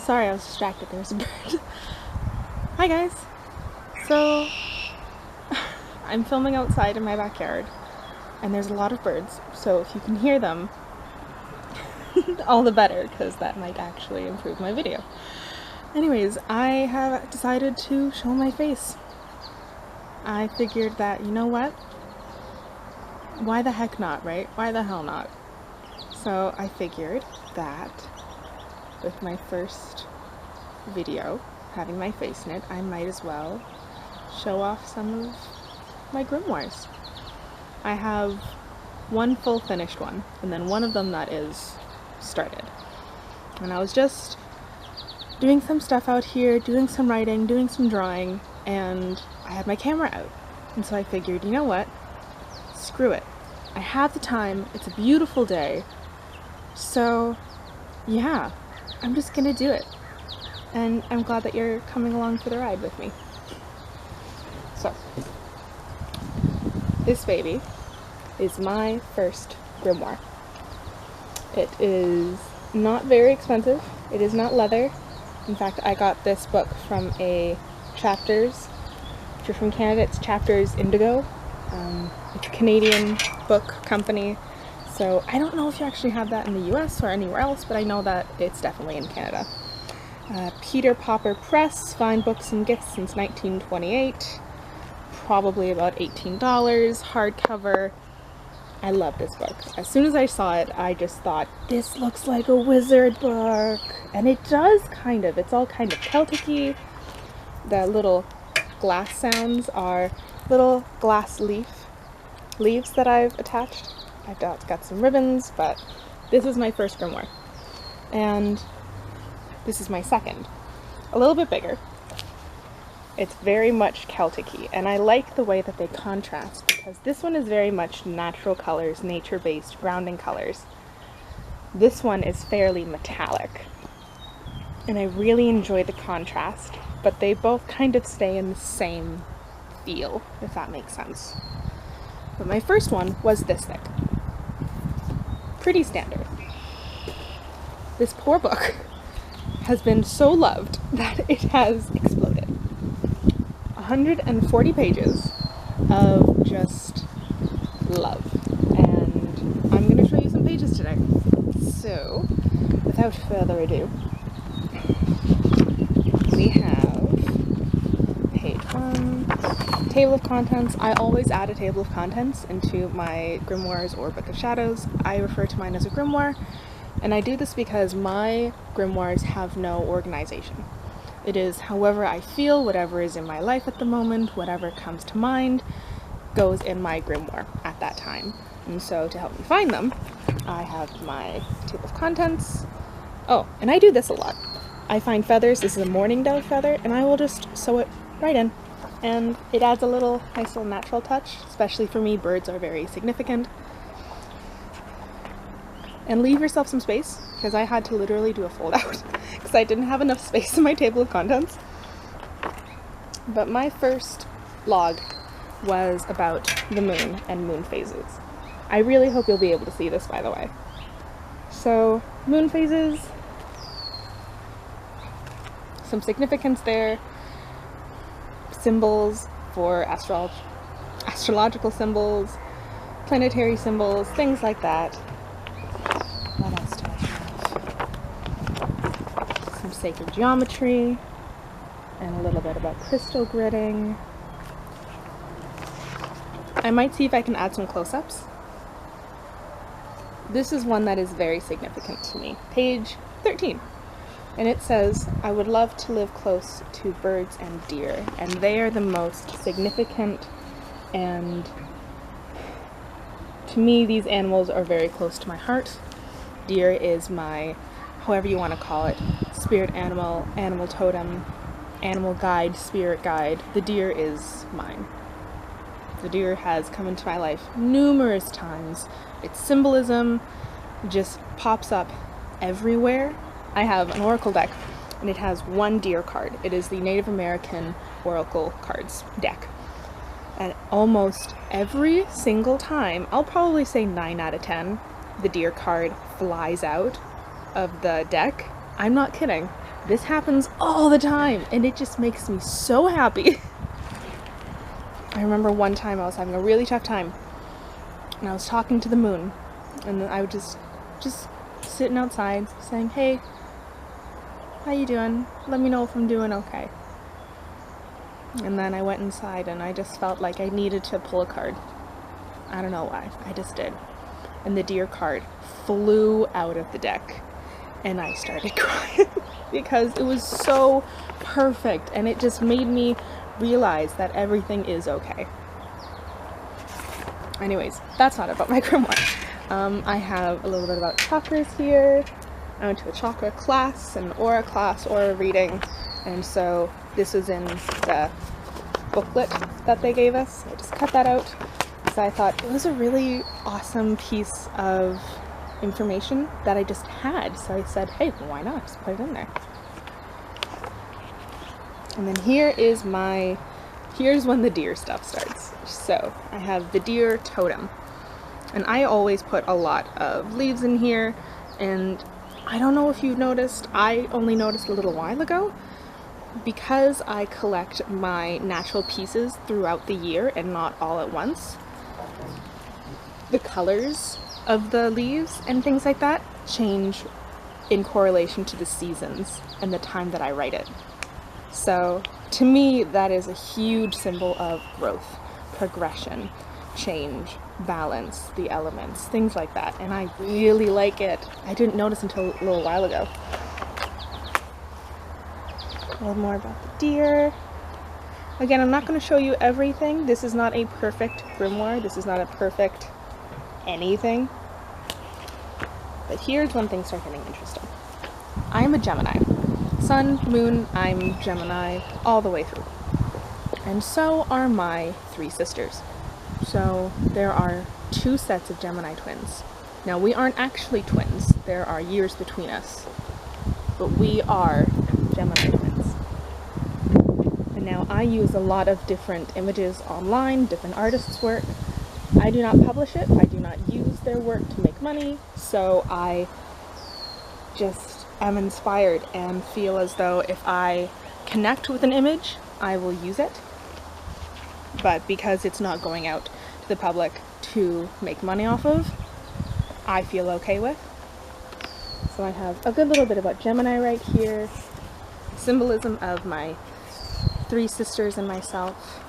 Sorry, I was distracted. There's a bird. Hi guys. So, I'm filming outside in my backyard, and there's a lot of birds, so if you can hear them, all the better, because that might actually improve my video. Anyways, I have decided to show my face. I figured that, you know what? Why the heck not, right? Why the hell not? So I figured that with my first video having my face in it, I might as well show off some of my grimoires. I have one full finished one, and then one of them that is started. And I was just doing some stuff out here, doing some writing, doing some drawing, and I had my camera out. And so I figured, you know what? Screw it. I have the time, it's a beautiful day, so yeah, I'm just gonna do it. And I'm glad that you're coming along for the ride with me. So, this baby is my first grimoire. It is not very expensive. It is not leather. In fact, I got this book from a Chapters. If you're from Canada, it's Chapters Indigo. It's a Canadian book company. So I don't know if you actually have that in the US or anywhere else, but I know that it's definitely in Canada. Peter Popper Press, fine books and gifts since 1928. Probably about $18, hardcover. I love this book. As soon as I saw it, I just thought, this looks like a wizard book. And it does, kind of. It's all kind of Celtic-y. The little glass sounds are little glass leaves that I've attached. I've got some ribbons, but this is my first grimoire. And this is my second. A little bit bigger. It's very much Celtic-y, and I like the way that they contrast, because this one is very much natural colors, nature-based, grounding colors. This one is fairly metallic, and I really enjoy the contrast, but they both kind of stay in the same feel, if that makes sense. But my first one was this thick. Pretty standard. This poor book has been so loved that it has exploded. 140 pages of just love, and I'm going to show you some pages today. So, without further ado, we have page 1, table of contents. I always add a table of contents into my grimoires or book of shadows. I refer to mine as a grimoire, and I do this because my grimoires have no organization. It is however I feel, whatever is in my life at the moment, whatever comes to mind, goes in my grimoire at that time. And so to help me find them, I have my table of contents. Oh, and I do this a lot. I find feathers. This is a mourning dove feather, and I will just sew it right in. And it adds a nice little natural touch, especially for me. Birds are very significant. And leave yourself some space, because I had to literally do a fold out because I didn't have enough space in my table of contents. But my first log was about the moon and moon phases. I really hope you'll be able to see this, by the way. So, moon phases, some significance there, symbols for astrological symbols, planetary symbols, things like that. What else do I have? Some sacred geometry, and a little bit about crystal gridding. I might see if I can add some close-ups. This is one that is very significant to me. Page 13. And it says, I would love to live close to birds and deer, and they are the most significant, and to me these animals are very close to my heart. Deer is my, however you want to call it, spirit animal, animal totem, animal guide, spirit guide. The deer is mine. The deer has come into my life numerous times. Its symbolism just pops up everywhere. I have an oracle deck, and it has one deer card. It is the Native American Oracle Cards deck. And almost every single time, I'll probably say 9 out of 10, the deer card flies out of the deck. I'm not kidding. This happens all the time, and it just makes me so happy. I remember one time I was having a really tough time, and I was talking to the moon, and I would just sitting outside saying, "Hey, how you doing? Let me know if I'm doing okay." And then I went inside and I just felt like I needed to pull a card. I don't know why, I just did. And the deer card flew out of the deck, and I started crying because it was so perfect, and it just made me realize that everything is okay. Anyways, that's not about my grimoire. I have a little bit about chakras here. I went to a chakra class, an aura class, aura reading, and so this was in the booklet that they gave us. I just cut that out because I thought it was a really awesome piece of information that I just had. So I said, hey, well, why not? Just put it in there. And then here's when the deer stuff starts. So I have the deer totem. And I always put a lot of leaves in here, and I don't know if you've noticed, I only noticed a little while ago, because I collect my natural pieces throughout the year and not all at once. The colors of the leaves and things like that change in correlation to the seasons and the time that I write it. So to me, that is a huge symbol of growth, progression, change, balance, the elements, things like that, and I really like it. I didn't notice until a little while ago. A little more about the deer. Again, I'm not going to show you everything. This is not a perfect grimoire. This is not a perfect anything. But here's when things start getting interesting. I'm a Gemini. Sun, moon, I'm Gemini all the way through. And so are my 3 sisters. So there are 2 sets of Gemini twins. Now we aren't actually twins, there are years between us, but we are Gemini twins. And now I use a lot of different images online, different artists' work. I do not publish it, I do not use their work to make money, so I just am inspired and feel as though if I connect with an image, I will use it. But because it's not going out to the public to make money off of, I feel okay with. So I have a good little bit about Gemini right here, symbolism of my 3 sisters and myself,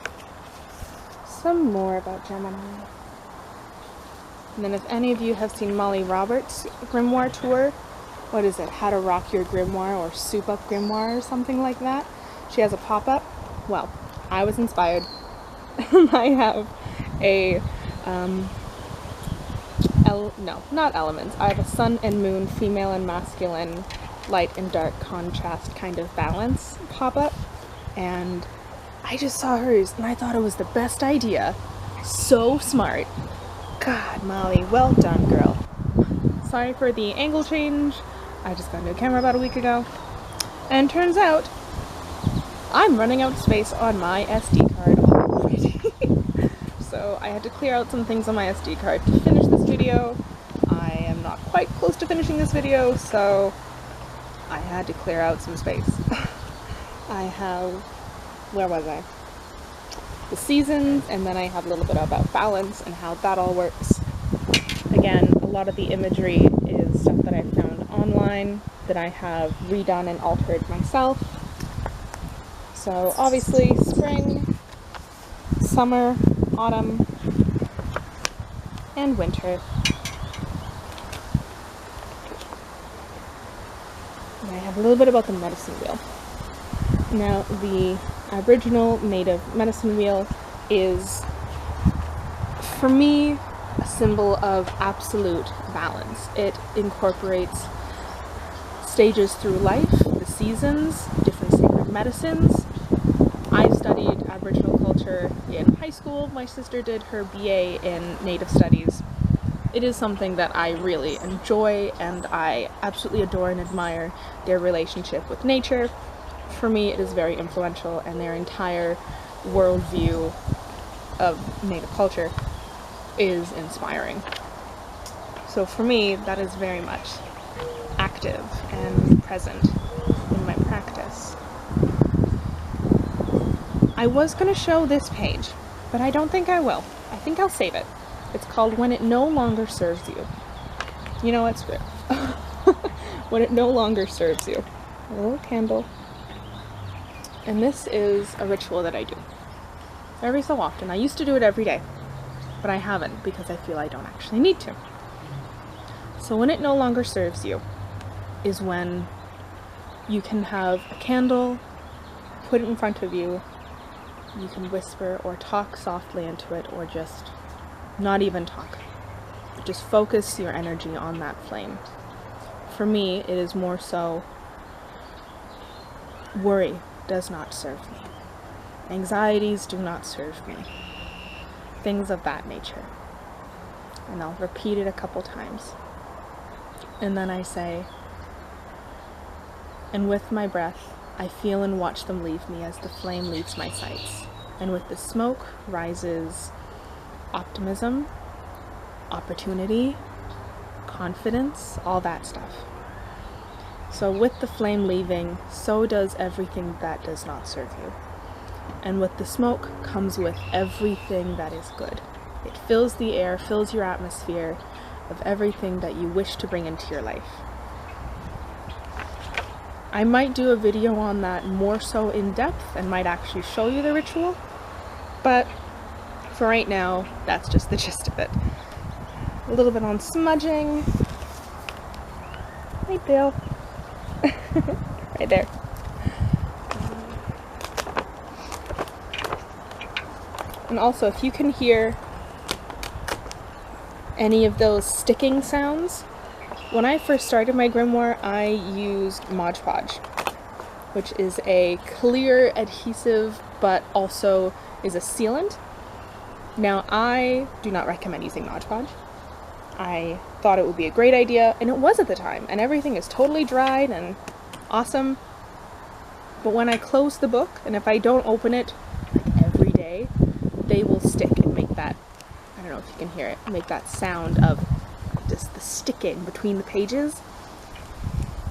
some more about Gemini. And then if any of you have seen Molly Roberts' grimoire tour, what is it, How to Rock Your Grimoire or Soup Up Grimoire or something like that, she has a pop-up. Well, I was inspired. I have a, not elements. I have a sun and moon, female and masculine, light and dark contrast kind of balance pop-up. And I just saw hers and I thought it was the best idea. So smart. God, Molly, well done, girl. Sorry for the angle change. I just got a new camera about a week ago. And turns out, I'm running out of space on my SD card already. So I had to clear out some things on my SD card to finish this video. I am not quite close to finishing this video, so I had to clear out some space. I have, where was I? The seasons, and then I have a little bit about balance and how that all works. Again, a lot of the imagery is stuff that I found online that I have redone and altered myself. So obviously spring, summer, autumn, and winter. And I have a little bit about the medicine wheel. Now, the Aboriginal Native medicine wheel is, for me, a symbol of absolute balance. It incorporates stages through life, the seasons, different sacred medicines. I studied Aboriginal culture in high school. My sister did her BA in Native Studies. It is something that I really enjoy, and I absolutely adore and admire their relationship with nature. For me, it is very influential, and their entire worldview of Native culture is inspiring. So for me, that is very much active and present in my practice. practice. I was going to show this page, but I don't think I will. I think I'll save it. It's called When It No Longer Serves You. You know what? Screw it. When it no longer serves you. A little candle. And this is a ritual that I do every so often. I used to do it every day, but I haven't because I feel I don't actually need to. So when it no longer serves you is when you can have a candle, put it in front of you, you can whisper or talk softly into it, or just not even talk. Just focus your energy on that flame. For me, it is more so, worry does not serve me. Anxieties do not serve me. Things of that nature. And I'll repeat it a couple times. And then I say, and with my breath, I feel and watch them leave me as the flame leaves my sights. And with the smoke rises optimism, opportunity, confidence, all that stuff. So with the flame leaving, so does everything that does not serve you. And with the smoke comes with everything that is good. It fills the air, fills your atmosphere of everything that you wish to bring into your life. I might do a video on that more so in depth and might actually show you the ritual, but for right now, that's just the gist of it. A little bit on smudging. Hey Bill. Right there. And also, if you can hear any of those sticking sounds, when I first started my grimoire, I used Mod Podge, which is a clear adhesive, but also is a sealant. Now, I do not recommend using Mod Podge. I thought it would be a great idea, and it was at the time, and everything is totally dried and awesome. But when I close the book, and if I don't open it like every day, they will stick and make that, I don't know if you can hear it, make that sound of just the sticking between the pages.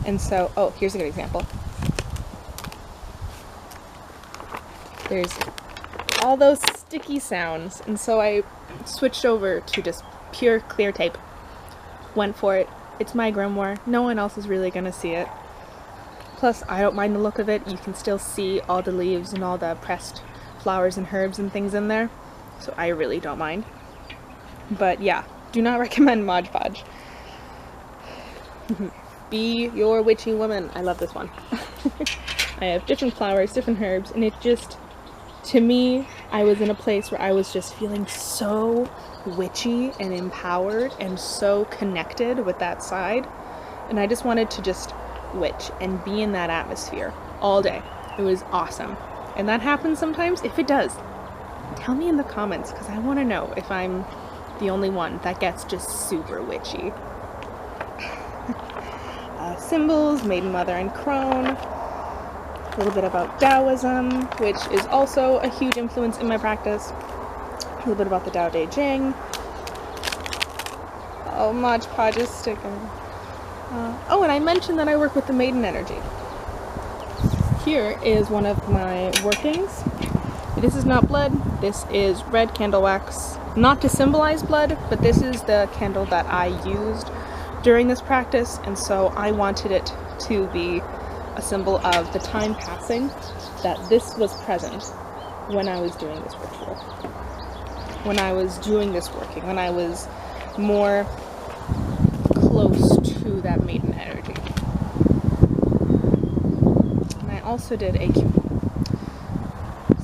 And so, oh, here's a good example. There's all those sticky sounds, and so I switched over to just pure clear tape. Went for it. It's my grimoire. No one else is really gonna see it. Plus, I don't mind the look of it. You can still see all the leaves and all the pressed flowers and herbs and things in there, so I really don't mind. But yeah, do not recommend Mod Podge. Be your witchy woman. I love this one. I have different flowers, different herbs, and it just, to me, I was in a place where I was just feeling so witchy and empowered and so connected with that side, and I just wanted to just witch and be in that atmosphere all day. It was awesome. And that happens sometimes. If it does, tell me in the comments, because I want to know if I'm the only one that gets just super witchy. Symbols, Maiden, Mother, and Crone. A little bit about Taoism, which is also a huge influence in my practice. A little bit about the Tao Te Ching. Oh, Mod Podge is sticking. Oh, and I mentioned that I work with the Maiden energy. Here is one of my workings. This is not blood, this is red candle wax. Not to symbolize blood, but this is the candle that I used during this practice, and so I wanted it to be a symbol of the time passing, that this was present when I was doing this ritual. When I was doing this working, when I was more close to that maiden energy. And I also did a...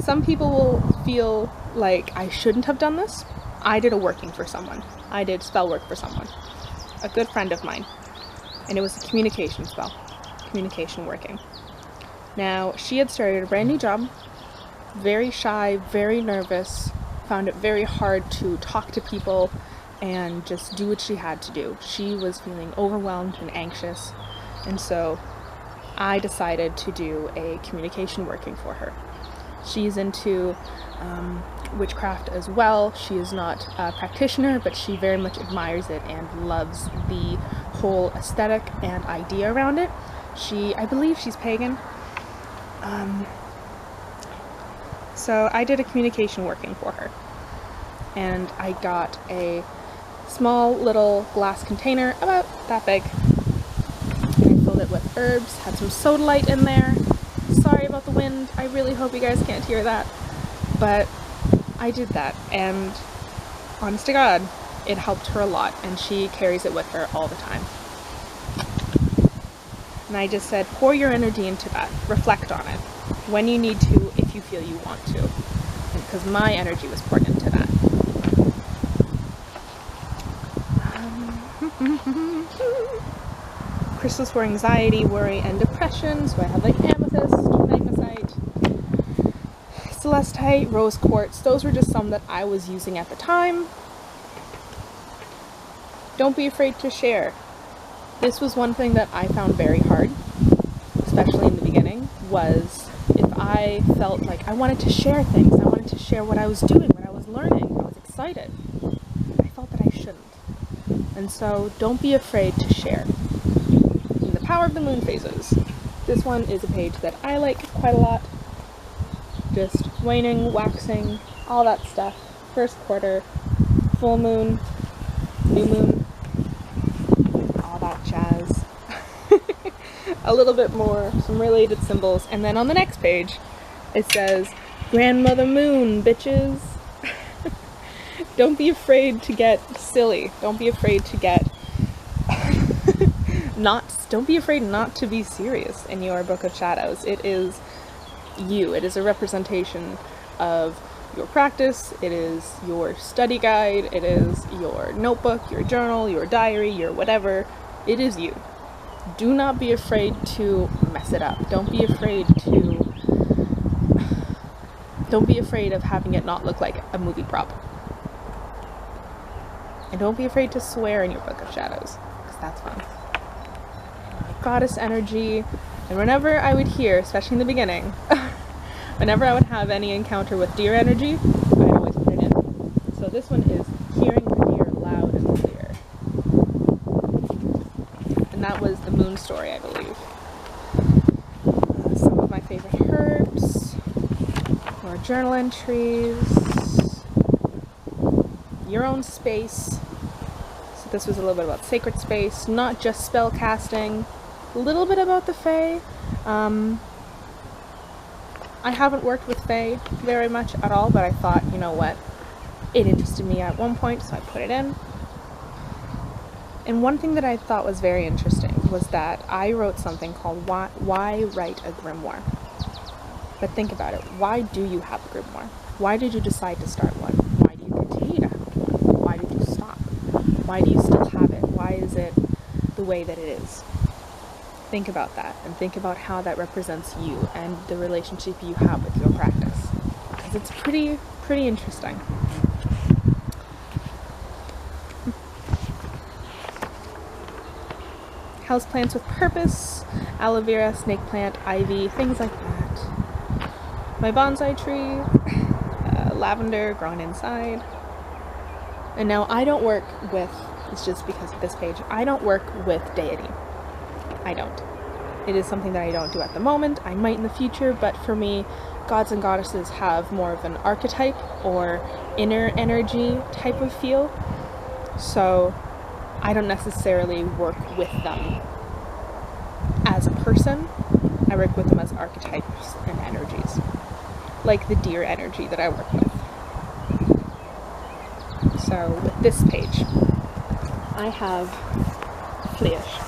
Some people will feel like I shouldn't have done this. I did a working for someone. I did spell work for someone. A good friend of mine. And it was a communication spell. Communication working. Now, she had started a brand new job. Very shy, very nervous. Found it very hard to talk to people and just do what she had to do. She was feeling overwhelmed and anxious. And so I decided to do a communication working for her. She's into witchcraft as well. She is not a practitioner, but she very much admires it and loves the whole aesthetic and idea around it. I believe she's pagan, So I did a communication working for her, and I got a small little glass container about that big, and I filled it with herbs, had some sodalite in there. Sorry about the wind, I really hope you guys can't hear that, but I did that, and honest to God, it helped her a lot, and she carries it with her all the time. And I just said, pour your energy into that, reflect on it, when you need to, if you feel you want to, because my energy was poured into that. Crystals for anxiety, worry, and depression, so I have like amethyst, magnesite, celestite, rose quartz. Those were just some that I was using at the time. Don't be afraid to share. This was one thing that I found very hard, especially in the beginning, was if I felt like I wanted to share things, I wanted to share what I was doing, what I was learning, I was excited, I felt that I shouldn't. And so don't be afraid to share. And the power of the moon phases. This one is a page that I like quite a lot. Just waning, waxing, all that stuff. First quarter, full moon, new moon, all that jazz. A little bit more, some related symbols, and then on the next page it says, Grandmother Moon, bitches. Don't be afraid to get silly. Don't be afraid to get don't be afraid not to be serious in your Book of Shadows. It is you. It is a representation of your practice. It is your study guide. It is your notebook, your journal, your diary, your whatever. It is you. Do not be afraid to mess it up. Don't be afraid of having it not look like a movie prop. And don't be afraid to swear in your Book of Shadows, because that's fun. Goddess energy, and whenever I would hear, especially in the beginning, whenever I would have any encounter with deer energy, I'd always put it in. So this one is hearing the deer loud and clear. And that was the moon story, I believe. Some of my favorite herbs, more journal entries, your own space. So this was a little bit about sacred space, not just spell casting, a little bit about the Fae. I haven't worked with Fae very much at all, but I thought, you know what, it interested me at one point, so I put it in. And one thing that I thought was very interesting was that I wrote something called Why Write a Grimoire? But think about it. Why do you have a grimoire? Why did you decide to start one? Why do you continue to have one? Why did you stop? Why do you still have it? Why is it the way that it is? Think about that, and think about how that represents you and the relationship you have with your practice. Because it's pretty interesting. Houseplants with purpose, aloe vera, snake plant, ivy, things like that. My bonsai tree, lavender growing inside. And now I don't work with, it's just because of this page, I don't work with deity. I don't. It is something that I don't do at the moment. I might in the future, but for me, gods and goddesses have more of an archetype or inner energy type of feel. So I don't necessarily work with them as a person. I work with them as archetypes and energies. Like the deer energy that I work with. So with this page, I have Fleash,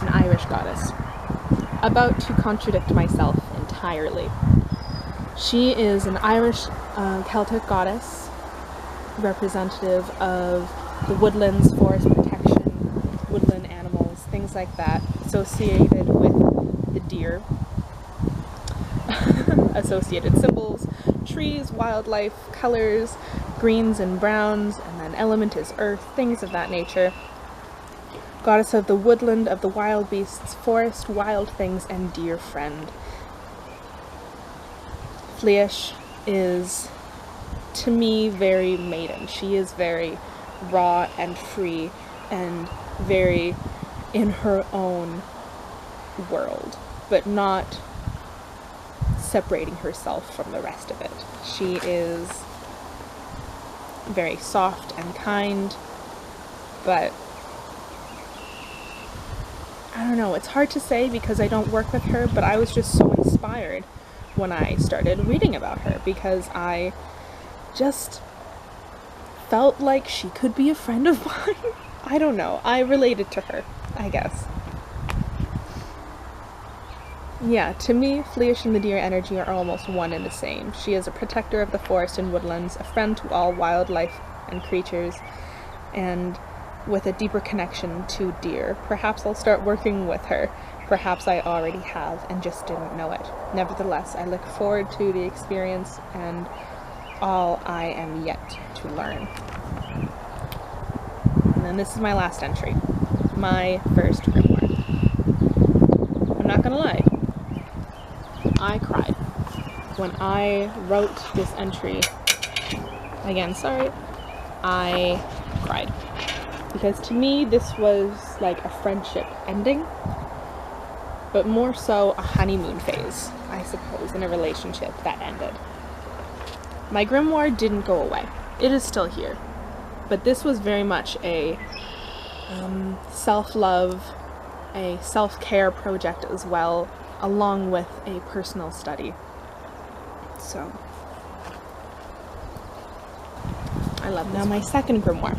an Irish goddess, about to contradict myself entirely. She is an Irish Celtic goddess, representative of the woodlands, forest protection, woodland animals, things like that, associated with the deer. Associated symbols, trees, wildlife, colors, greens and browns, and then element is earth, things of that nature. Goddess of the woodland, of the wild beasts, forest, wild things, and dear friend. Fleash is, to me, very maiden. She is very raw and free and very in her own world, but not separating herself from the rest of it. She is very soft and kind, but I don't know, it's hard to say because I don't work with her, but I was just so inspired when I started reading about her because I just felt like she could be a friend of mine. I don't know, I related to her, I guess. Yeah, to me, Fleash and the deer energy are almost one and the same. She is a protector of the forest and woodlands, a friend to all wildlife and creatures, and with a deeper connection to deer. Perhaps I'll start working with her. Perhaps I already have and just didn't know it. Nevertheless, I look forward to the experience and all I am yet to learn. And then this is my last entry. My first grimoire. I'm not gonna lie. I cried when I wrote this entry. Again, sorry. I cried. Because to me, this was like a friendship ending, but more so a honeymoon phase, I suppose, in a relationship that ended. My grimoire didn't go away. It is still here. But this was very much a self-love, a self-care project as well, along with a personal study. So, I love this. Now my second grimoire.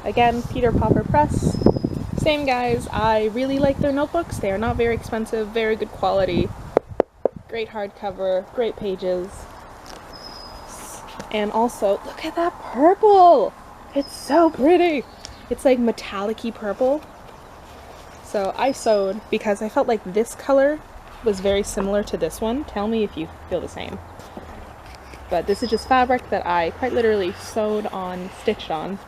Again, Peter Popper Press. Same guys. I really like their notebooks. They are not very expensive, very good quality, great hardcover, great pages. And also, look at that purple! It's so pretty! It's like metallic-y purple. So I sewed because I felt like this color was very similar to this one. Tell me if you feel the same. But this is just fabric that I quite literally sewed on, stitched on.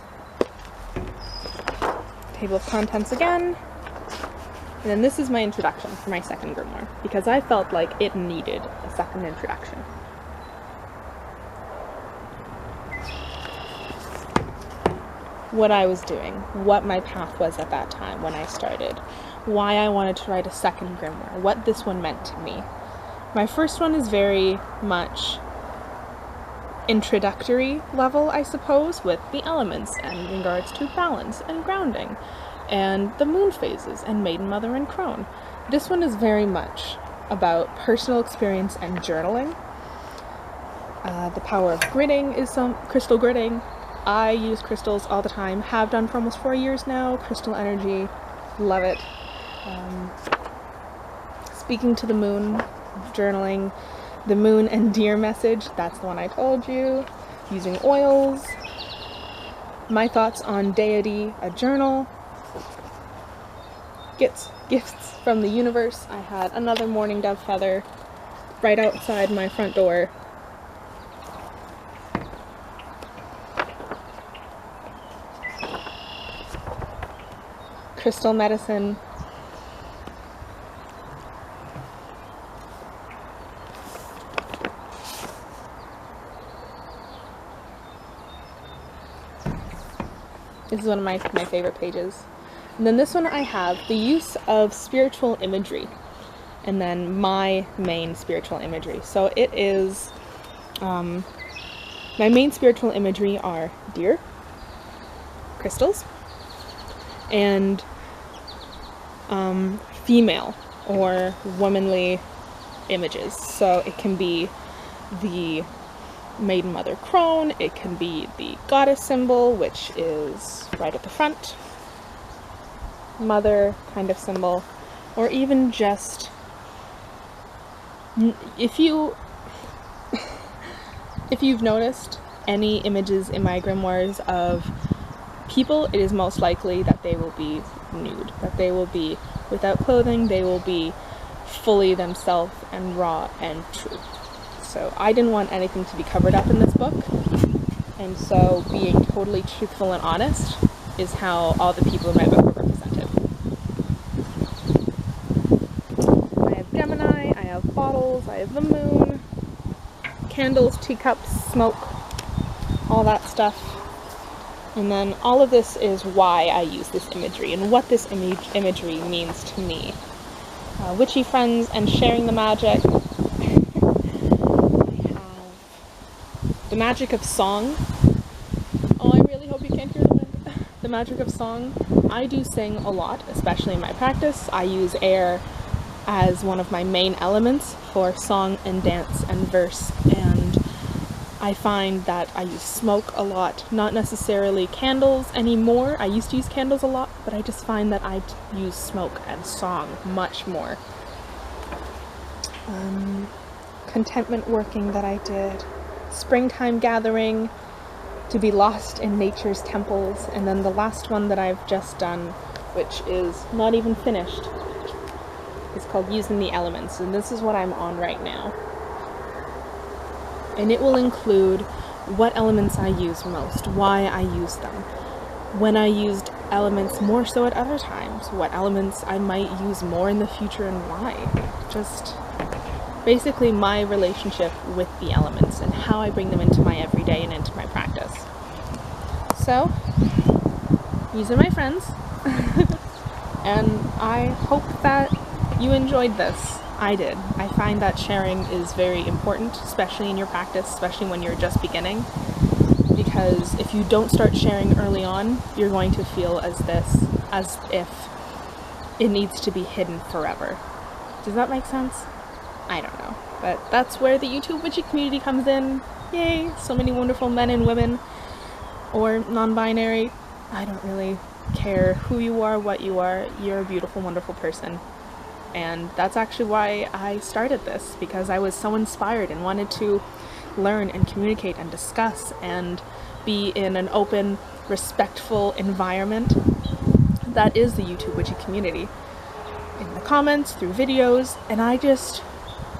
Table of contents again. And then this is my introduction for my second grimoire, because I felt like it needed a second introduction. What I was doing, what my path was at that time when I started, why I wanted to write a second grimoire, what this one meant to me. My first one is very much introductory level, I suppose, with the elements and in regards to balance and grounding and the moon phases and Maiden, Mother, and Crone. This one is very much about personal experience and journaling. The power of gridding is some crystal gridding. I use crystals all the time, have done for almost 4 years now. Crystal energy, love it. Speaking to the moon, journaling, the moon and deer message, that's the one I told you. Using oils, my thoughts on deity, a journal, gifts from the universe. I had another mourning dove feather right outside my front door. Crystal medicine. This is one of my favorite pages. And then this one I have the use of spiritual imagery. And then my main spiritual imagery. So it is, my main spiritual imagery are deer, crystals, and female or womanly images. So it can be the Maiden, Mother, Crone, it can be the goddess symbol, which is right at the front, mother kind of symbol, or even just, if you've noticed any images in my grimoires of people, it is most likely that they will be nude, that they will be without clothing, they will be fully themselves and raw and true. So I didn't want anything to be covered up in this book, and so being totally truthful and honest is how all the people in my book are represented. I have Gemini, I have bottles, I have the moon, candles, teacups, smoke, all that stuff. And then all of this is why I use this imagery and what this imagery means to me. witchy friends and sharing the magic. I have the magic of song. Oh, I really hope you can't hear the wind. The magic of song. I do sing a lot, especially in my practice. I use air as one of my main elements for song and dance and verse, and I find that I use smoke a lot, not necessarily candles anymore. I used to use candles a lot, but I just find that I use smoke and song much more. Contentment working that I did, springtime gathering, to be lost in nature's temples, and then the last one that I've just done, which is not even finished, is called Using the Elements, and this is what I'm on right now. And it will include what elements I use most, why I use them, when I used elements more so at other times, what elements I might use more in the future and why. Just basically my relationship with the elements and how I bring them into my everyday and into my practice. So, these are my friends, and I hope that you enjoyed this. I did. I find that sharing is very important, especially in your practice, especially when you're just beginning, because if you don't start sharing early on, you're going to feel as if it needs to be hidden forever. Does that make sense? I don't know, but that's where the YouTube witchy community comes in. Yay! So many wonderful men and women, or non-binary. I don't really care who you are, what you are. You're a beautiful, wonderful person. And that's actually why I started this, because I was so inspired and wanted to learn and communicate and discuss and be in an open, respectful environment that is the YouTube witchy community. In the comments, through videos, and I just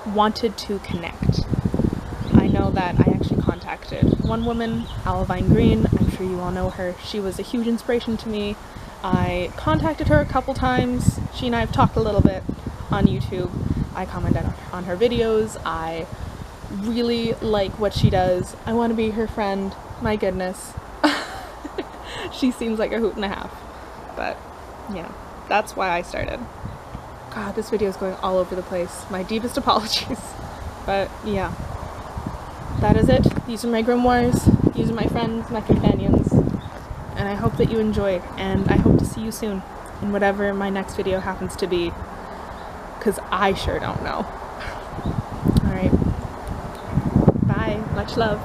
wanted to connect. I know that I actually contacted one woman, Alavine Green. I'm sure you all know her. She was a huge inspiration to me. I contacted her a couple times. She and I have talked a little bit on YouTube. I commented on her videos. I really like what she does. I want to be her friend. My goodness. She seems like a hoot and a half. But, yeah, that's why I started. God, this video is going all over the place. My deepest apologies. But, yeah. That is it. These are my grimoires. These are my friends, my companions. And I hope that you enjoyed, and I hope to see you soon in whatever my next video happens to be, because I sure don't know. Alright. Bye. Much love.